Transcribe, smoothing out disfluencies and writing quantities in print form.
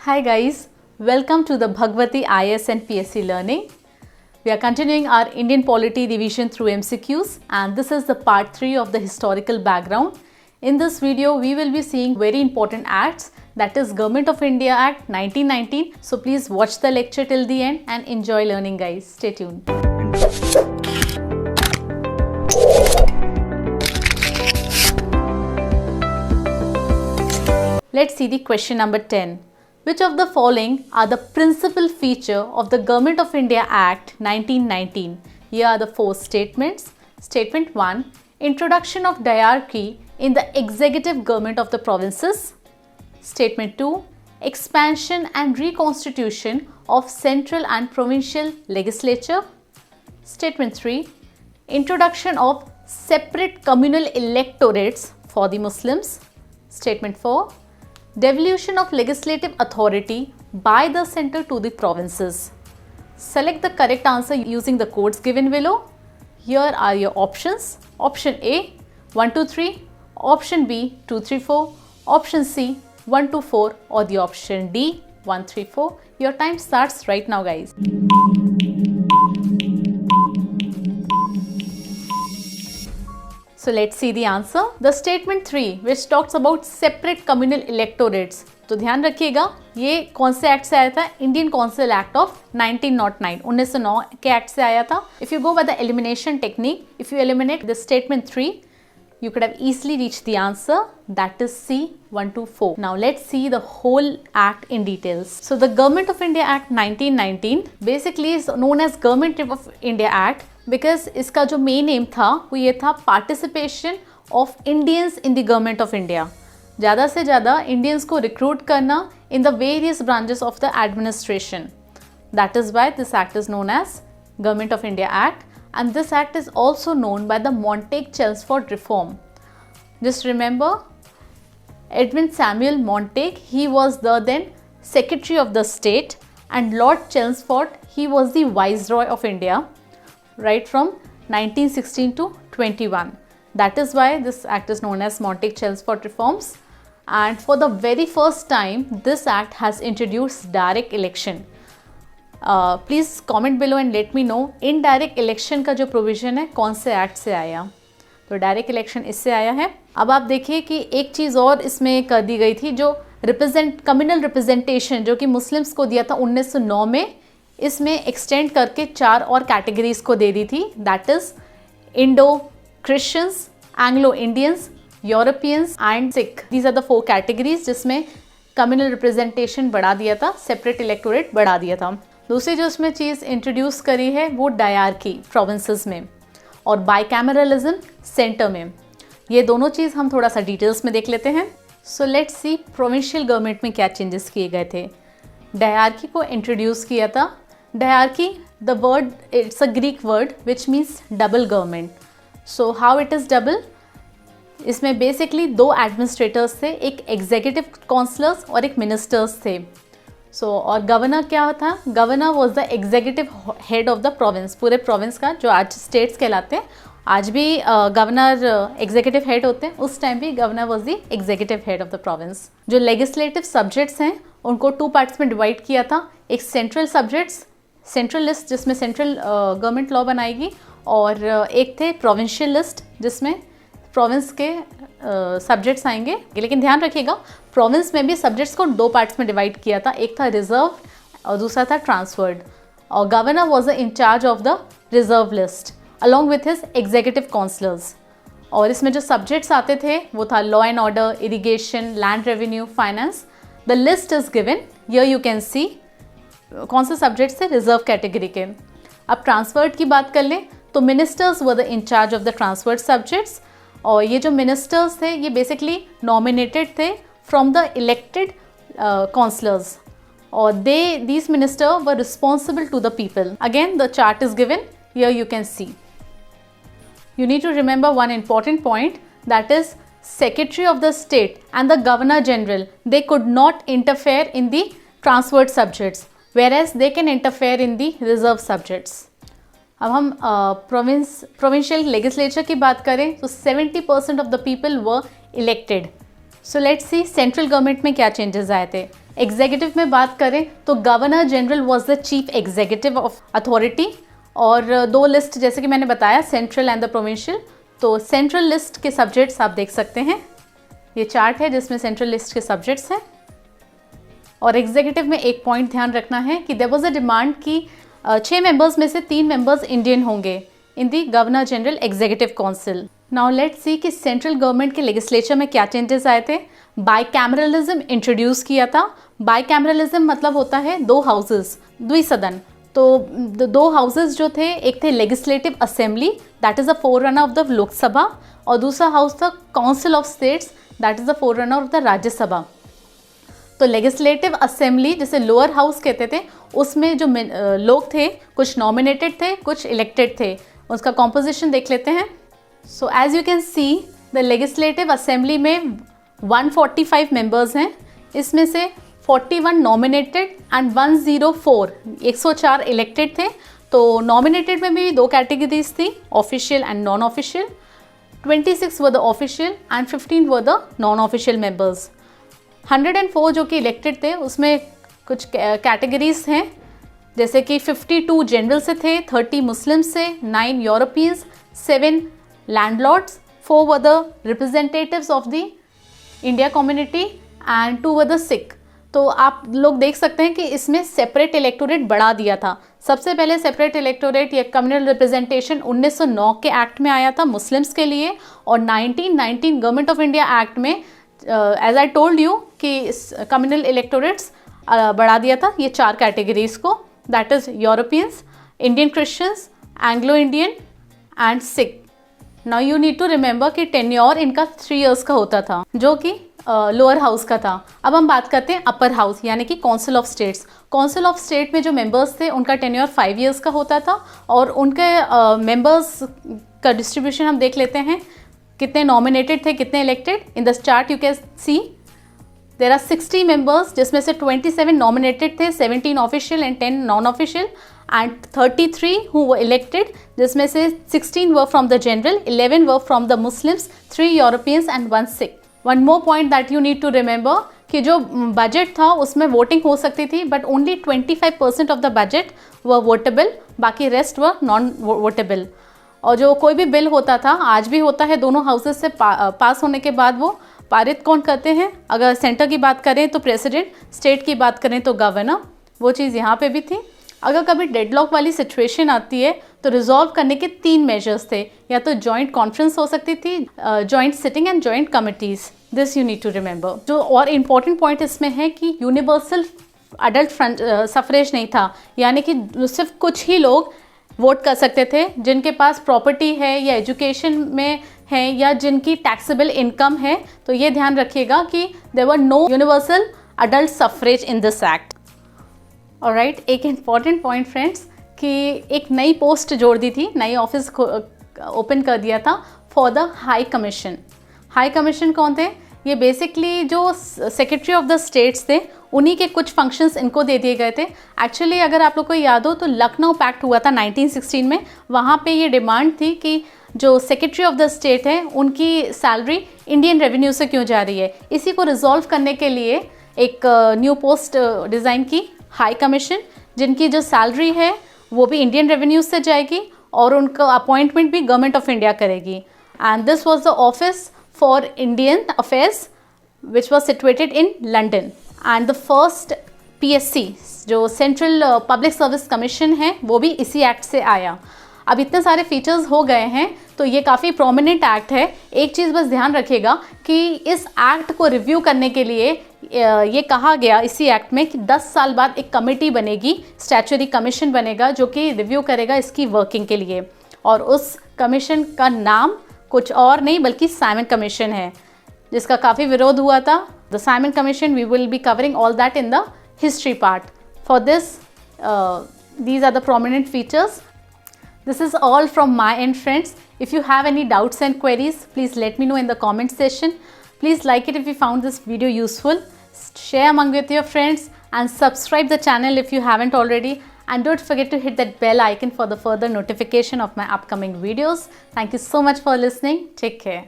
Hi guys, welcome to the Bhagwati IS and PSC Learning. We are continuing our Indian Polity revision through MCQs and this is the part 3 of the historical background. In this video, we will be seeing very important acts, that is Government of India Act 1919. So please watch the lecture till the end and enjoy learning guys. Stay tuned. Let's see the question number 10. Which of the following are the principal feature of the Government of India Act 1919? Here are the 4 statements. Statement 1. Introduction of diarchy in the executive government of the provinces. Statement 2. Expansion and reconstitution of central and provincial legislature. Statement 3. Introduction of separate communal electorates for the Muslims. Statement 4. Devolution of legislative authority by the centre to the provinces. Select the correct answer using the codes given below. Here are your options. Option A 1 2 3, option B 2 3 4, option C 1 2 4 or the option D 1 3 4. Your time starts right now guys. So let's see the answer. The statement 3 which talks about separate communal electorates. तो ध्यान रखिएगा ये कौन से act से आया था? Indian council act of 1909 1909 के एक्ट से आया था. If you go by the elimination technique, if you eliminate the statement 3, you could have easily reached the answer, that is C 1 2 4. Now let's see the whole act in details. So the Government of India Act 1919 basically is known as Government of India Act because इसका जो main M था वो ये था participation of Indians in the government of India. ज़्यादा से ज़्यादा Indians को रिक्रूट करना in the various branches of the administration. That is why this act is known as Government of India Act and this act is also known by the Montague-Chelmsford reform. Just remember Edwin Samuel Montague, he was the then Secretary of the State, and Lord Chelmsford, he was the Viceroy of India right from 1916 to 21. That is why this act is known as Montague-Chelmsford reforms. And for the very first time this act has introduced direct election. Please comment below and let me know indirect election का जो provision है कौन से act से आया. तो direct election इससे आया है. अब आप देखिए कि एक चीज़ और इसमें कर दी गई थी, जो कम्युनल रिप्रेजेंटेशन जो कि मुस्लिम्स को दिया था 1909 में, इसमें एक्सटेंड करके 4 और कैटेगरीज को दे दी थी. That is Indo Christians, Anglo Indians, Europeans and Sikh. These are the 4 categories जिसमें कम्युनल रिप्रेजेंटेशन बढ़ा दिया था, सेपरेट इलेक्टोरेट बढ़ा दिया था. दूसरी जो उसमें चीज़ इंट्रोड्यूस करी है वो डायरकी प्रोविंसेस में और बाइकैमरलिज्म सेंटर में. ये दोनों चीज़ हम थोड़ा सा डिटेल्स में देख लेते हैं. So let's see provincial government में क्या चेंजेस किए गए थे. डायरकी को इंट्रोड्यूस किया था. Dyarchy, the word it's a Greek word which means double government. So how it is double? इसमें बेसिकली 2 एडमिनिस्ट्रेटर्स थे, एक एग्जीक्यूटिव काउंसलर्स और एक मिनिस्टर्स थे. और गवर्नर क्या था? Governor was the executive head of the province, पूरे प्रोविंस का, जो आज स्टेट्स कहलाते हैं. आज भी गवर्नर एग्जीक्यूटिव हेड होते हैं, उस टाइम भी governor was the executive head of the province. जो लेजिस्लेटिव सब्जेक्ट्स हैं उनको 2 पार्ट्स में डिवाइड किया था. एक सेंट्रल सब्जेक्ट्स, सेंट्रल लिस्ट जिसमें सेंट्रल गवर्नमेंट लॉ बनाएगी, और एक थे प्रोविंशियल लिस्ट जिसमें प्रोविंस के सब्जेक्ट्स आएंगे. लेकिन ध्यान रखिएगा प्रोविंस में भी सब्जेक्ट्स को 2 पार्ट्स में डिवाइड किया था. एक था रिजर्व और दूसरा था ट्रांसफर्ड. और governor was the in-charge of the reserve list along with his executive councillors. और इसमें जो सब्जेक्ट्स आते थे वो था law and order, irrigation, land revenue, finance. The list is given here, you can see कौन से सब्जेक्ट्स थे रिजर्व कैटेगरी के. अब ट्रांसफर्ड की बात कर लें तो ministers were the in-charge of the transferred subjects. और ये जो मिनिस्टर्स थे ये बेसिकली नॉमिनेटेड थे फ्रॉम द इलेक्टेड काउंसलर्स, और these minister were responsible to the people. Again the chart is given here, you can see. You need to remember one important point, that is Secretary of the State and the Governor General, they could not interfere in the transferred subjects, whereas they can interfere in the reserve subjects. अब हम provincial legislature की बात करें तो 70% of the people were elected. So let's C central government में क्या changes आए थे. एग्जीक्यूटिव में बात करें तो governor general was the chief executive of authority, और दो लिस्ट जैसे कि मैंने बताया, सेंट्रल एंड द प्रोविंशियल। तो सेंट्रल लिस्ट के सब्जेक्ट्स आप देख सकते हैं, ये चार्ट है जिसमें सेंट्रल लिस्ट के सब्जेक्ट्स हैं। और एग्जीक्यूटिव में एक पॉइंट ध्यान रखना है कि देयर वाज अ डिमांड कि 6 मेंबर्स में से 3 मेंबर्स इंडियन होंगे in the governor general executive council. Now let's see कि सेंट्रल गवर्नमेंट के लेजिस्लेचर में क्या चेंजेस आए थे। बाइकैमरलिज्म इंट्रोड्यूस किया था। बाइकैमरलिज्म मतलब होता है 2 हाउसेस, द्विसदन। तो 2 हाउसेस जो थे, एक थे legislative assembly, that is the forerunner of the Lok Sabha, और दूसरा हाउस था council of states, that is the forerunner of the Rajya Sabha. तो लेजिस्लेटिव असेंबली जिसे लोअर हाउस कहते थे, उसमें जो लोग थे कुछ नॉमिनेटेड थे, कुछ इलेक्टेड थे। उसका कॉम्पोजिशन देख लेते हैं। So as you can see the legislative assembly में 145 मेंबर्स हैं, इसमें से 41 नॉमिनेटेड एंड 104 इलेक्टेड थे। तो नॉमिनेटेड में भी 2 कैटेगरीज थी, official and non official. 26 were the official and 15 were the non official members. 104 जो कि इलेक्टेड थे, उसमें कुछ कैटेगरीज हैं, जैसे कि 52 जनरल से थे, 30 मुस्लिम से, 9 Europeans, 7 landlords, 4 were the representatives of the India community and 2 were the Sikh. तो आप लोग देख सकते हैं कि इसमें सेपरेट इलेक्टोरेट बढ़ा दिया था। सबसे पहले सेपरेट इलेक्टोरेट या कम्युनल रिप्रेजेंटेशन 1909 के एक्ट में आया था मुस्लिम्स के लिए, और 1919 गवर्नमेंट ऑफ इंडिया एक्ट में एज आई टोल्ड यू कि कम्युनल इलेक्टोरेट्स बढ़ा दिया था ये 4 कैटेगरीज को, that is Europeans, Indian Christians, Anglo Indian and Sikh. Now you need to remember कि टेन्योर इनका 3 इयर्स का होता था, जो कि लोअर हाउस का था। अब हम बात करते हैं अपर हाउस यानी कि council of states. Council of state में जो मेंबर्स थे उनका टेन्योर 5 इयर्स का होता था, और उनके मेंबर्स का डिस्ट्रीब्यूशन हम देख लेते हैं, कितने नॉमिनेटेड थे, कितने elected. In the chart you can see there are 60 members, जिसमें से 27 नॉमिनेटेड थे, 17 official and 10 non official, and 33 who were elected, जिसमें से 16 were from the general, 11 were from the Muslims, 3 Europeans and 1 Sikh. One more point that you need to remember कि जो budget था उसमें voting हो सकती थी, but only 25% of the budget were votable, बाकी रेस्ट वर नॉन वोटेबल। और जो कोई भी बिल होता था, आज भी होता है, दोनों हाउसेस से पास होने के बाद वो पारित कौन करते हैं। अगर सेंटर की बात करें तो प्रेसिडेंट, स्टेट की बात करें तो गवर्नर, वो चीज़ यहाँ पे भी थी। अगर कभी डेडलॉक वाली सिचुएशन आती है तो रिजॉल्व करने के 3 मेजर्स थे, या तो जॉइंट कॉन्फ्रेंस हो सकती थी, joint sitting and joint committees. This you need to remember. जो और इम्पॉर्टेंट पॉइंट इसमें है कि यूनिवर्सल अडल्ट सफरेज नहीं था, यानी कि सिर्फ कुछ ही लोग वोट कर सकते थे जिनके पास प्रॉपर्टी है या एजुकेशन में है या जिनकी टैक्सेबल इनकम है। तो ये ध्यान रखिएगा कि there were no universal adult suffrage in this act. Alright, एक इम्पॉर्टेंट पॉइंट फ्रेंड्स कि एक नई पोस्ट जोड़ दी थी, नई ऑफिस ओपन कर दिया था for the high commission. High commission कौन थे? ये बेसिकली जो सेक्रेटरी ऑफ द स्टेट्स थे, उन्हीं के कुछ फंक्शंस इनको दे दिए गए थे। एक्चुअली अगर आप लोग को याद हो तो लखनऊ पैक्ट हुआ था 1916 में, वहाँ पे ये डिमांड थी कि जो सेक्रेटरी ऑफ द स्टेट है उनकी सैलरी इंडियन रेवेन्यू से क्यों जा रही है। इसी को रिजॉल्व करने के लिए एक न्यू पोस्ट डिज़ाइन की, हाई कमीशन, जिनकी जो सैलरी है वो भी इंडियन रेवेन्यू से जाएगी और उनका अपॉइंटमेंट भी गवर्नमेंट ऑफ इंडिया करेगी। And this was the office for Indian affairs which was situated in London. And the first PSC जो सेंट्रल पब्लिक सर्विस कमीशन है वो भी इसी एक्ट से आया। अब इतने सारे फीचर्स हो गए हैं तो ये काफ़ी प्रोमिनेंट एक्ट है। एक चीज़ बस ध्यान रखिएगा कि इस एक्ट को रिव्यू करने के लिए ये कहा गया इसी एक्ट में कि 10 साल बाद एक कमेटी बनेगी, स्टैच्यूटरी कमीशन बनेगा जो कि रिव्यू करेगा इसकी वर्किंग के लिए। और उस कमीशन का नाम कुछ और नहीं बल्कि साइमन कमीशन है, जिसका काफ़ी विरोध हुआ था। The Simon Commission, we will be covering all that in the history part. For this these are the prominent features. This is all from my end, friends. If you have any doubts and queries, please let me know in the comment section. Please like it if you found this video useful. Share among with your friends and subscribe the channel if you haven't already. And don't forget to hit that bell icon for the further notification of my upcoming videos. Thank you so much for listening. Take care.